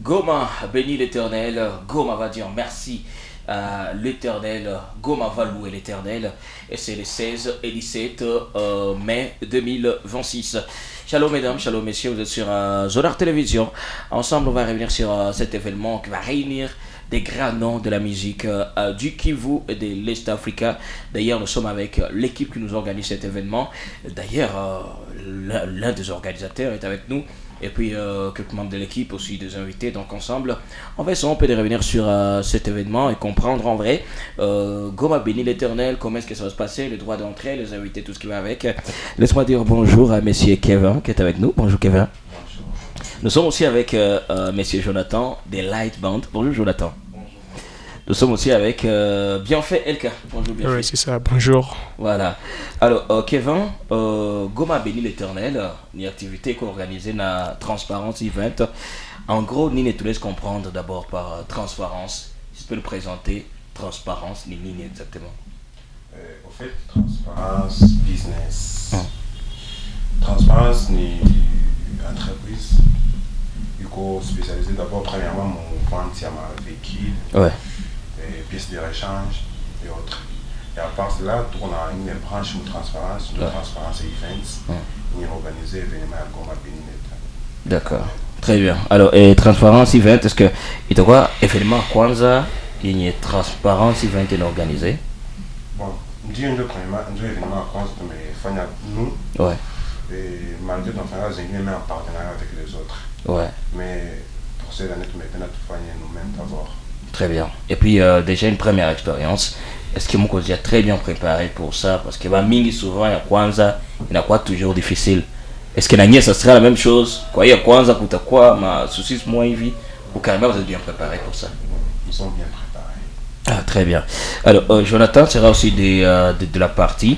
Goma bénit l'Éternel, Goma va dire merci à l'Éternel, Goma va louer l'Éternel. Et c'est les 16 et 17 mai 2026. Shalom mesdames, shalom messieurs, vous êtes sur Zonar Télévision. Ensemble, on va revenir sur cet événement qui va réunir des grands noms de la musique du Kivu et de l'Est Africa. D'ailleurs, nous sommes avec l'équipe qui nous organise cet événement. D'ailleurs, l'un des organisateurs est avec nous. Et puis quelques membres de l'équipe aussi, des invités. Donc ensemble, on va essayer un peu de revenir sur cet événement et comprendre en vrai Goma bénit l'Éternel, comment est-ce que ça va se passer, le droit d'entrée, les invités, tout ce qui va avec. Laisse-moi dire bonjour à Monsieur Kevin qui est avec nous. Bonjour Kevin. Nous sommes aussi avec Monsieur Jonathan des Light Band. Bonjour Jonathan. Nous sommes aussi avec Bienfait Elka. Bonjour Bienfait. Oui, c'est ça, bonjour. Voilà. Alors, Kevin, Goma bénit l'Éternel, une activité qu'on organisée dans Transparence Event. En gros, Nine te laisse comprendre d'abord par transparence. Si tu peux le présenter, transparence, Nine exactement. Au fait, transparence business. Transparence, ni entreprise. Du coup, spécialisé d'abord, premièrement, mon vente, c'est ma véhicule. Ouais. Pièces de rechange et autres. Et à part cela, on a une branche de transparence, une transparence events, une organisée événement à Goma bénit l'Éternel. D'accord, très bien. Alors, et transparence event, est-ce que il te voit événement Kwanza, il y a transparence event est organisé? Bon, nous événement à Kwanza, mais nous, ouais. Et malgré nos frères, nous sommes en partenariat avec les autres. Ouais. Mais pour cette année, nous-mêmes d'abord. Très bien. Et puis déjà une première expérience. Est-ce que Moko est très bien préparé pour ça? Parce que Mingi souvent, il y a Kwanza, il y a quoi toujours difficile. Est-ce que l'année, ça sera la même chose? Quoi, il y a Kwanza, pour quoi, ma souci, moi, vie ou carrément, vous êtes bien préparé pour ça? Ils sont bien préparés. Ah, très bien. Alors, Jonathan sera aussi de la partie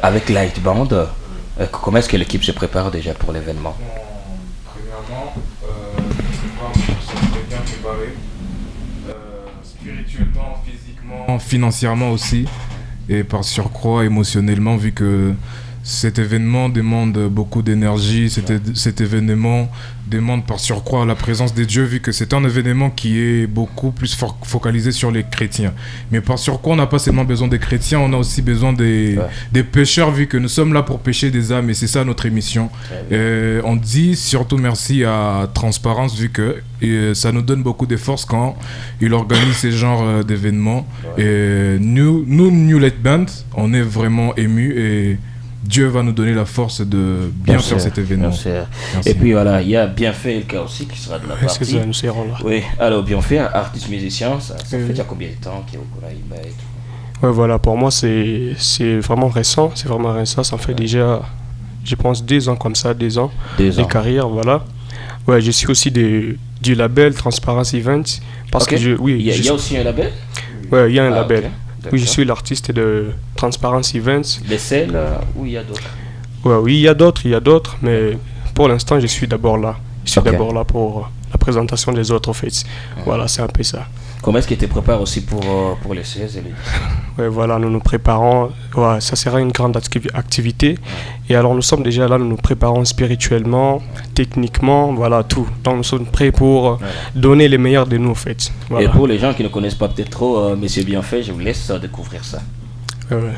avec Light Band. Comment est-ce que l'équipe se prépare déjà pour l'événement? Premièrement, nous sommes très bien préparés. Spirituellement, physiquement, financièrement aussi, et par surcroît émotionnellement, vu que cet événement demande beaucoup d'énergie, cet événement demande par surcroît la présence des dieux, vu que c'est un événement qui est beaucoup plus focalisé sur les chrétiens. Mais par surcroît, on n'a pas seulement besoin des chrétiens, on a aussi besoin des pécheurs, vu que nous sommes là pour pécher des âmes, et c'est ça notre émission. On dit surtout merci à Transparence, vu que ça nous donne beaucoup de force quand il organise ces genres d'événements. Et nous, New Light Band, on est vraiment émus, et Dieu va nous donner la force de bien faire cet événement. Et puis voilà, il y a Bienfait Elka aussi qui sera de la partie. C'est ça, nous serons là. Oui, alors Bienfait, artiste musicien, ça fait déjà combien de temps qu'il est au Konaïba et tout? Ouais, voilà, pour moi c'est vraiment récent, ça fait déjà, je pense 2 ans comme ça, 2 ans de carrière, voilà. Ouais, je suis aussi du label Transparence Event, parce que il y a aussi un label? Ouais, il y a un label. Okay. Oui, je suis l'artiste de Transparence Events. Les seuls ou il y a d'autres? Ouais, oui, il y a d'autres, mais pour l'instant, je suis d'abord là. Je suis d'abord là pour la présentation des autres, en fait. Voilà, c'est un peu ça. Comment est-ce que tu te prépares aussi pour les 16 et les 17? Ouais, voilà, nous nous préparons. Ouais, ça sera une grande activité. Et alors, nous sommes déjà là, nous nous préparons spirituellement, techniquement, voilà, tout. Donc, nous sommes prêts pour donner les meilleurs de nous, en fait. Voilà. Et pour les gens qui ne connaissent pas peut-être trop Monsieur Bienfait, je vous laisse découvrir ça. Ouais.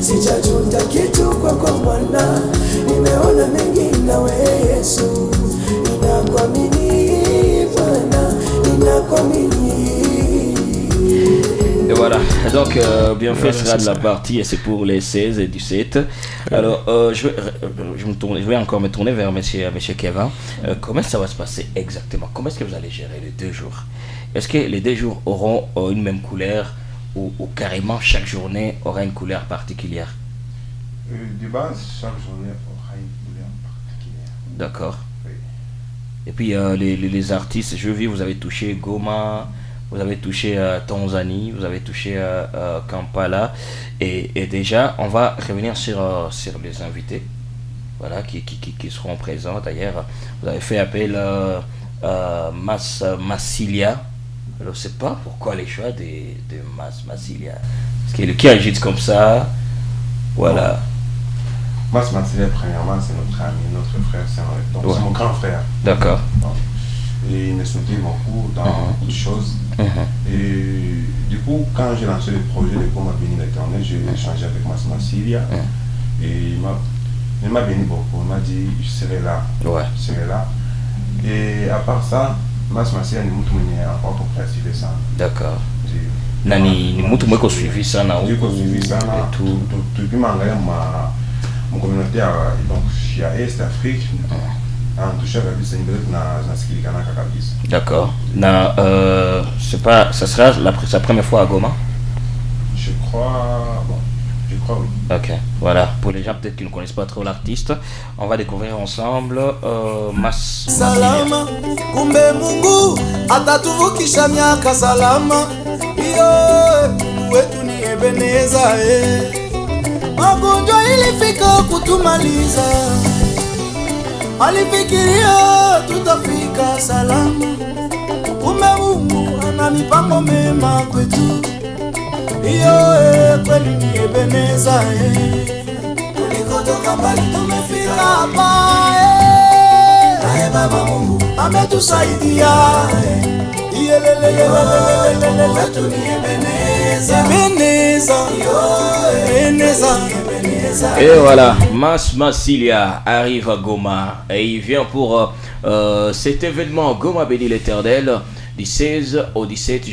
Sijajuta kitu kwako Bwana, nimeona mengi nawe Yesu, ninakuamini Bwana, ninakuamini. Et voilà, donc Bienfait sera de la partie et c'est pour les 16 et 17. Alors, je vais encore me tourner vers monsieur Kevin. Comment ça va se passer exactement? Comment est-ce que vous allez gérer les 2 jours? Est-ce que les 2 jours auront une même couleur ou carrément chaque journée aura une couleur particulière? De base, chaque journée aura une couleur particulière. D'accord. Oui. Et puis les artistes, je vis, vous avez touché Goma, vous avez touché Tanzanie, vous avez touché Kampala. Et déjà, on va revenir sur les invités, voilà, qui seront présents. D'ailleurs, vous avez fait appel à Massilia. Alors, je ne sais pas pourquoi les choix de Massilia. Parce que le qui agite comme ça, Voilà. Mas Massilia, premièrement, c'est notre ami, notre frère, donc c'est mon grand frère. D'accord. Et il me soutient beaucoup dans beaucoup de choses. Et du coup, quand j'ai lancé le projet de Goma Béni l'Éternel, j'ai échangé avec Mas Massilia. Et il m'a béni beaucoup. Il m'a dit, je serai là. Ouais. Je serai là. Et à part ça, Mas Massilia, nous sommes encore pour préciser ça. D'accord. Nani ni mtu mweko suivi sana huko tout depuis m'engager mon communauté donc chez Est Afrique en touchant à la vie na skilikana kabisa. D'accord. Na c'est pas ça sera sa première fois à Goma? Je crois oui. Ok, voilà. Pour les gens peut-être qui ne connaissent pas trop l'artiste, on va découvrir ensemble Mas Salama, kumbe Mungu atatuvukisha miaka salama. Iyo Mungu wetu ni Ebeneza. Magonjwa ilifika kutumaliza, alifikiria tutafika salama. Kumbe Mungu ana mipango mema kwetu. Iyo kweli ni Ebeneza. Tulikotoka mbali tumefika hapa. Naye Baba Mungu ametusaidia. Wetu ni Ebeneza. Et voilà, Mas Massilia arrive à Goma et il vient pour cet événement Goma Béni l'Éternel du 16 au 17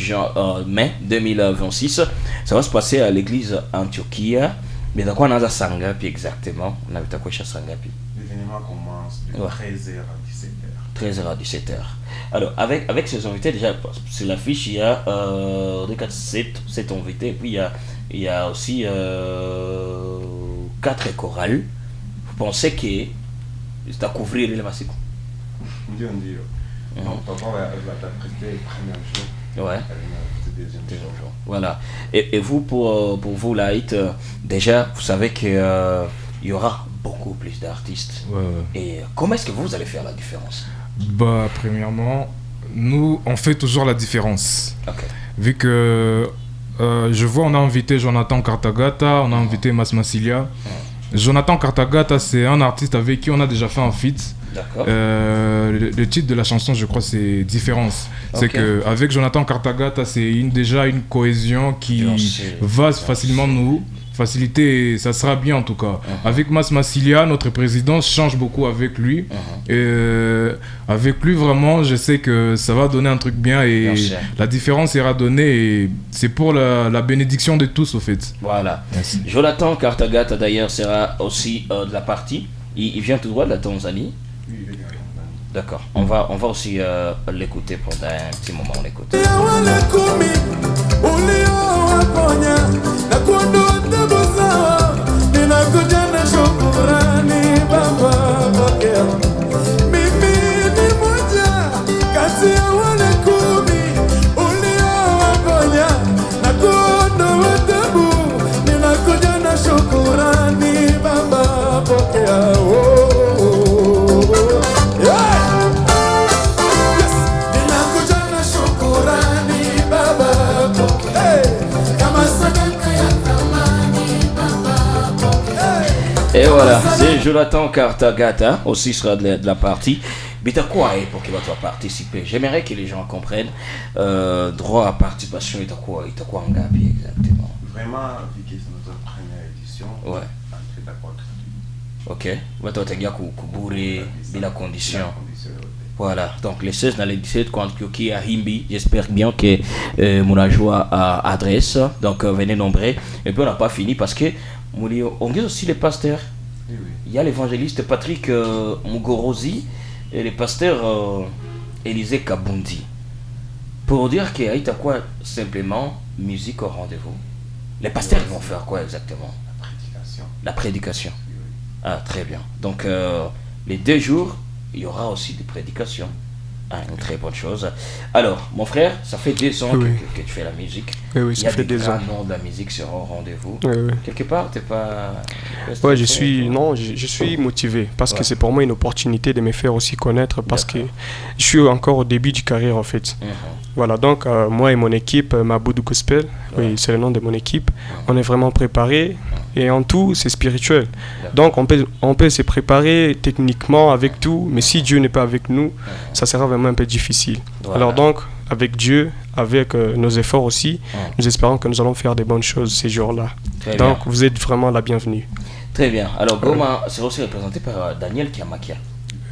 mai 2026. Ça va se passer à l'église Antiochie. Mais dans quoi on a Sangapi exactement? On a vu quoi chez Sangapi? L'événement commence de 13h à 17h. 13h à 17h. Alors, avec ces invités, déjà, sur l'affiche, il y a 7 invités, et puis il y a aussi 4 chorales. Vous pensez que c'est à couvrir les massifs? Dieu. Donc, papa va prêter le premier jour. Ouais. Le deuxième jour. Voilà. Et vous, pour vous, Light, déjà, vous savez qu'il y aura beaucoup plus d'artistes. Ouais. Et comment est-ce que vous allez faire la différence? Bah, premièrement, nous, on fait toujours la différence. Okay. Vu que je vois, on a invité Jonathan Cartagata, on a invité Mas Massilia. Jonathan Cartagata, c'est un artiste avec qui on a déjà fait un feat. D'accord. Le titre de la chanson, je crois, c'est Différence. Okay. C'est qu'avec Jonathan Cartagata, c'est déjà une cohésion qui va facilement nous faciliter, ça sera bien en tout cas. Avec Mas Massilia, notre président change beaucoup avec lui. Et avec lui, vraiment, je sais que ça va donner un truc bien et la différence sera donnée. Et c'est pour la bénédiction de tous, au fait. Voilà. Merci. Jonathan Cartagata, d'ailleurs, sera aussi de la partie. Il vient tout droit de la Tanzanie. Oui, il vient de la Tanzanie. D'accord. On va aussi l'écouter pendant un petit moment. On l'écoute. Et voilà, c'est Jonathan Cartagata, aussi sera de la partie. Mais t'as quoi pour qu'il va participer? J'aimerais que les gens comprennent. Droit à participation, t'as quoi en Gabi exactement? Vraiment, vu que c'est notre première édition, ouais. Entrée d'accord. Ok, va toi t'as Kuburi, bila condition. Voilà, donc les 16 dans les 17 qui à Himbi, j'espère bien que mon joie à adresse, donc venez nombreux. Et puis on n'a pas fini parce que on dit aussi les pasteurs. Oui. Il y a l'évangéliste Patrick Mugorozi et le pasteur Élisée Kabundi. Pour dire qu'il y a quoi simplement musique au rendez-vous. Les pasteurs ils vont faire quoi exactement? La prédication. Oui. Ah, très bien. Donc les 2 jours, il y aura aussi des prédications. Une très bonne chose. Alors, mon frère, ça fait 2 ans que tu fais la musique. Oui, ça fait 2 ans. Il y a des noms de la musique sur un rendez-vous. Oui. Quelque part, t'es pas... Ouais, je suis motivé parce que c'est pour moi une opportunité de me faire aussi connaître parce que je suis encore au début du carrière en fait. Voilà, donc moi et mon équipe, Maboudou Gospel, oui, c'est le nom de mon équipe, on est vraiment préparés et en tout, c'est spirituel. Donc on peut se préparer techniquement avec tout, mais si Dieu n'est pas avec nous, ça sera vraiment un peu difficile. Voilà. Alors donc, avec Dieu, avec nos efforts aussi, nous espérons que nous allons faire des bonnes choses ces jours-là. Très donc bien. vous êtes vraiment la bienvenue. Très bien. Alors Goma sera aussi représenté par Daniel Kiamakia.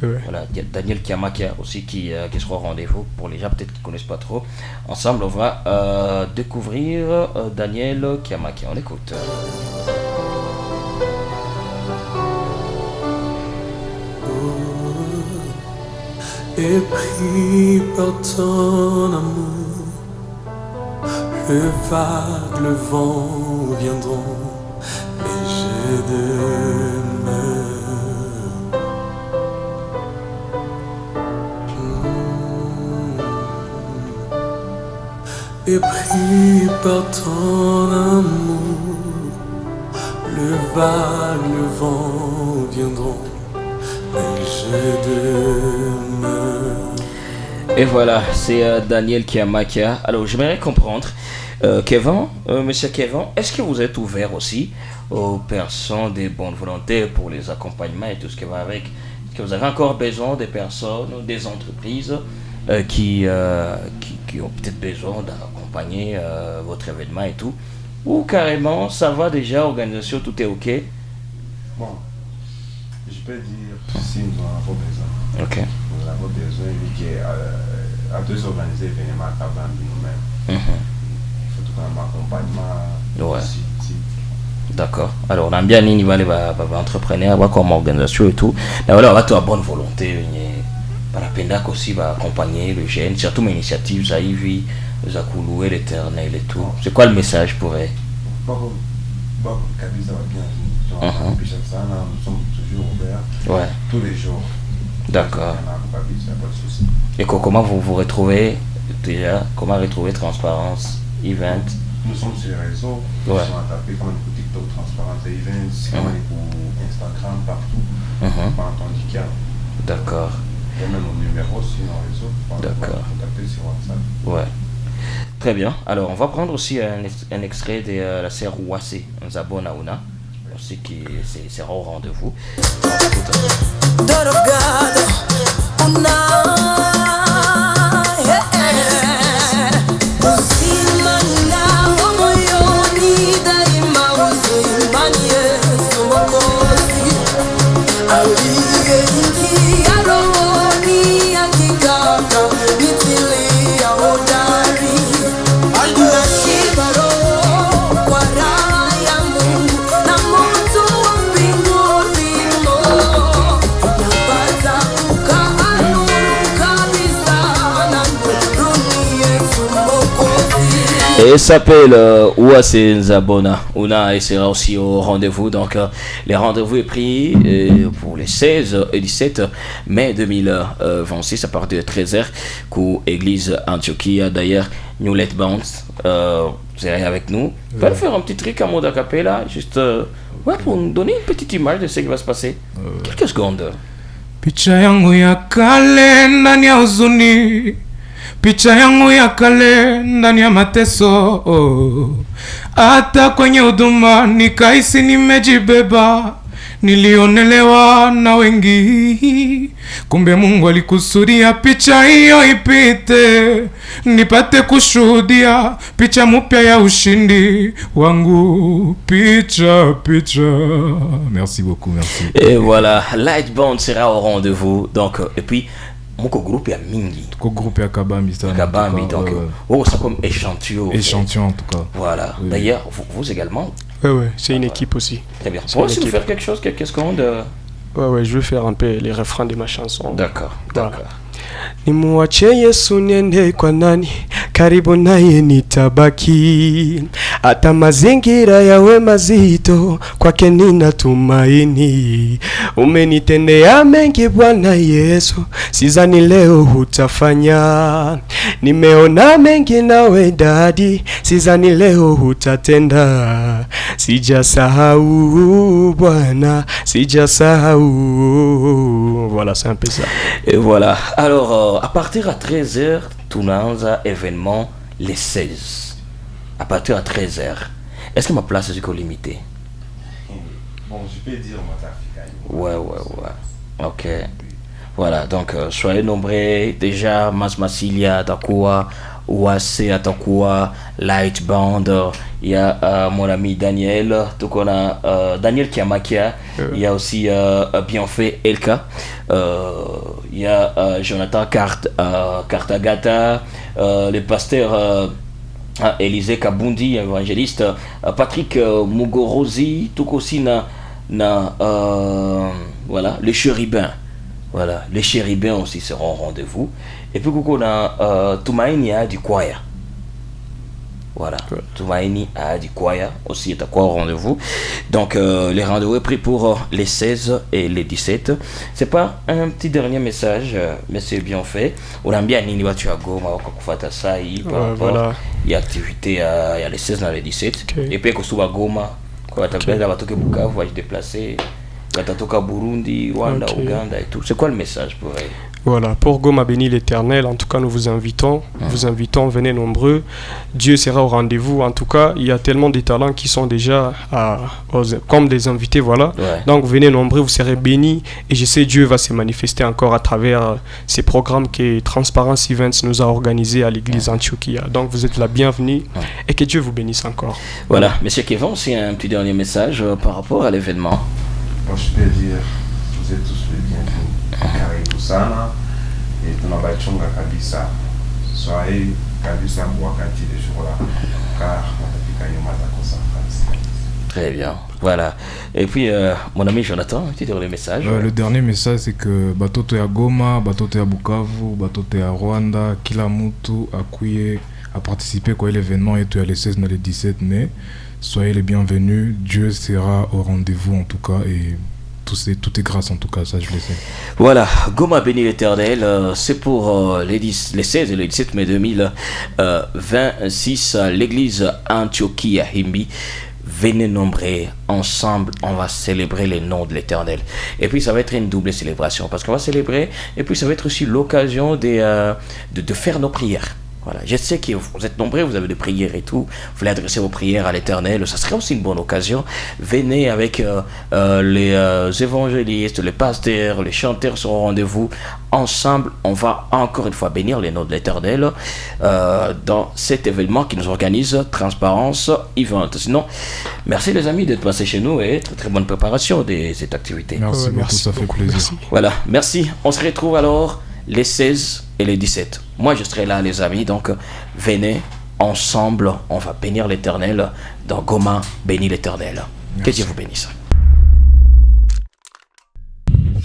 Ouais. Voilà, Daniel Kiamakia aussi qui sera au rendez-vous pour les gens peut-être qui ne connaissent pas trop. Ensemble, on va découvrir Daniel Kiamakia. On écoute. Épris par ton amour, le vague, le vent viendront, légers de Épris par ton amour, le vague, le vent viendront, légers de Et voilà, c'est Daniel Kiamakia. Alors, j'aimerais comprendre, Monsieur Kevin, est-ce que vous êtes ouvert aussi aux personnes de bonne volonté pour les accompagnements et tout ce qui va avec? Est-ce que vous avez encore besoin des personnes, des entreprises qui ont peut-être besoin d'accompagner votre événement et tout? Ou carrément, ça va déjà, organisation, tout est OK? Bon, je peux dire si nous en avons besoin. OK. Nous avons besoin, vu qu'à deux organiser l'événement à Kabambi nous-mêmes. Il faut tout quand même accompagnement. Ouais. Si. D'accord. Alors, on a bien nini vale entrepreneur, comme organisation et tout. Mais voilà, on va tout à bonne volonté. Parapenda aussi va accompagner le jeune, surtout mes initiatives, Zaïvi, Zakouloué, l'Éternel et tout. C'est quoi le message pour eux? Bon, Kabisa va bien. Nous sommes toujours ouverts. Ouais. Tous les jours. D'accord. Pas de souci. Et comment vous retrouvez déjà? Comment retrouver Transparence Event? Nous sommes sur les réseaux. Ouais. Nous sommes tapés comme pour TikTok, Transparence Events, comme pour Instagram, partout. Par ton handicap. D'accord. Il y a même mon numéro sur nos réseaux. D'accord. Contacter sur WhatsApp. Ouais. Très bien. Alors, on va prendre aussi un extrait de la sœur Ouassé, Nzabona Ouna, aussi qui sera au rendez-vous. God of God, Una, Usimana, Omoyoni, Daima, Usimanye, Sumokosi, Alige, Inki, Aroni, Akikaka, Mitili, Aodari, Aluna, Shibaro, Waraya, Mungu, Namoto, Bingo, Bingo. Et il s'appelle Ouassé Nzabona Ouna et sera aussi au rendez-vous. Donc, les rendez-vous est pris pour les 16 et 17 mai 2026 à partir de 13h. Coup Église Antiochia. D'ailleurs, Newlet Bounce, vous serez avec nous. Vous pouvez faire un petit truc à mode a cappella, juste pour nous donner une petite image de ce qui va se passer. Quelques secondes. Picha yangu ya kale ndani ya huzuni, picha yangu ya kale ndani ya mateso, hata kwenye huduma nikahisi nimejibeba, nilionelewa na wengi, kumbe Mungu alikusudia picha hiyo ipite, nipate kushuhudia picha mpya ya ushindi wangu. Picha. Merci beaucoup, merci. Et voilà, Lightbound sera au rendez-vous. Donc, et puis, mon groupe est mingi. Mon groupe est Kabambi. Kabambi, donc, c'est comme échantillon. Échantillon, en tout cas. Voilà. Oui. D'ailleurs, vous également. Ouais, c'est une équipe aussi. Très bien. Pour aussi nous faire quelque chose, quelques secondes. Ouais, je vais faire un peu les refrains de ma chanson. D'accord. Nimuache Yesu niende kwa nani, karibu naye nitabaki. hata mazingira yawe mazito, kwake nina tumaini. Umenitendea mengi Bwana Yesu, sizani leo hutafanya. Nimeona mengi nawe dadi, sizani leo hutatenda. Sijasahau Bwana, sijasahau. Voilà, c'est un peu ça. Et voilà. Alors, à partir à 13h, tunaanza événement les 16. À partir à 13h. Est-ce que ma place est limitée? Bon, je peux dire moi Africain. Ouais. Ok. Voilà, donc soyez nombreux. Déjà, Masmasilia atakuwa, Ouase atakuwa, Light Band. Il y a mon ami Daniel. Donc on a Daniel Kiamakia. Il y a aussi Bienfait Elka. Il y a Jonathan Cartagata. Le pasteur Élisée Kabundi, évangéliste. Patrick Mugorosi. Tout aussi voilà, les chérubins. Voilà, les chérubins aussi seront au rendez-vous. Et puis, on a Tumaini a du Kwaya. Voilà, Tumaini a du Kwaya aussi est à quoi au rendez-vous. Donc, les rendez-vous est pris pour les 16 et les 17. C'est pas un petit dernier message, mais c'est bien fait. On a bien Nini Watuago, Mawakufata Sai, voilà. Il y a activité, il y a les 16 dans les 17. Okay. Et puis, Kosuba Goma, quand tu as Batoke Bukavu, va se déplacer. Katatoka Burundi, Rwanda, Uganda et tout. C'est quoi le message pour elle? Voilà, pour Goma béni l'Éternel, en tout cas nous vous invitons, venez nombreux. Dieu sera au rendez-vous. En tout cas, il y a tellement de talents qui sont déjà comme des invités, voilà. Ouais. Donc venez nombreux, vous serez bénis. Et je sais Dieu va se manifester encore à travers ces programmes que Transparence Events nous a organisés à l'église Antioquia. Donc vous êtes la bienvenue et que Dieu vous bénisse encore. Voilà, Monsieur Kevin, c'est un petit dernier message par rapport à l'événement. Bon, je peux dire, vous êtes tous les bienvenus. Karibu sana et tunabachunga kabisa. Soyez kabisa wakati de jour là car watafika nyuma za conséquences. Très bien. Voilà. Et puis mon ami Jonathan, tu dis le message. Le dernier message c'est que batoto ya Goma, batoto ya Bukavu, batoto ya Rwanda, kila mutu akuye à participer à l'événement et tout à les 16 et les 17 mai. Soyez les bienvenus, Dieu sera au rendez-vous en tout cas et tout est grâce en tout cas, ça je le sais. Voilà, Goma béni l'Éternel, c'est pour les 16 et les 17 mai 2026, l'église Antioquia Himbi. Venez nombreux, ensemble, on va célébrer les noms de l'Éternel. Et puis ça va être une double célébration parce qu'on va célébrer et puis ça va être aussi l'occasion de faire nos prières. Voilà. Je sais que vous êtes nombreux, vous avez des prières et tout. Vous voulez adresser vos prières à l'Éternel. Ça serait aussi une bonne occasion. Venez avec les évangélistes, les pasteurs, les chanteurs seront au rendez-vous. Ensemble, on va encore une fois bénir les noms de l'Éternel dans cet événement qui nous organise Transparence Event. Sinon, merci les amis d'être passés chez nous et très bonne préparation de cette activité. Merci beaucoup, ça fait plaisir. Merci. Voilà, merci. On se retrouve alors les 16 et les 17. Moi, je serai là, les amis. Donc, venez ensemble. On va bénir l'Éternel dans Goma, bénis l'Éternel. Que Dieu vous bénisse.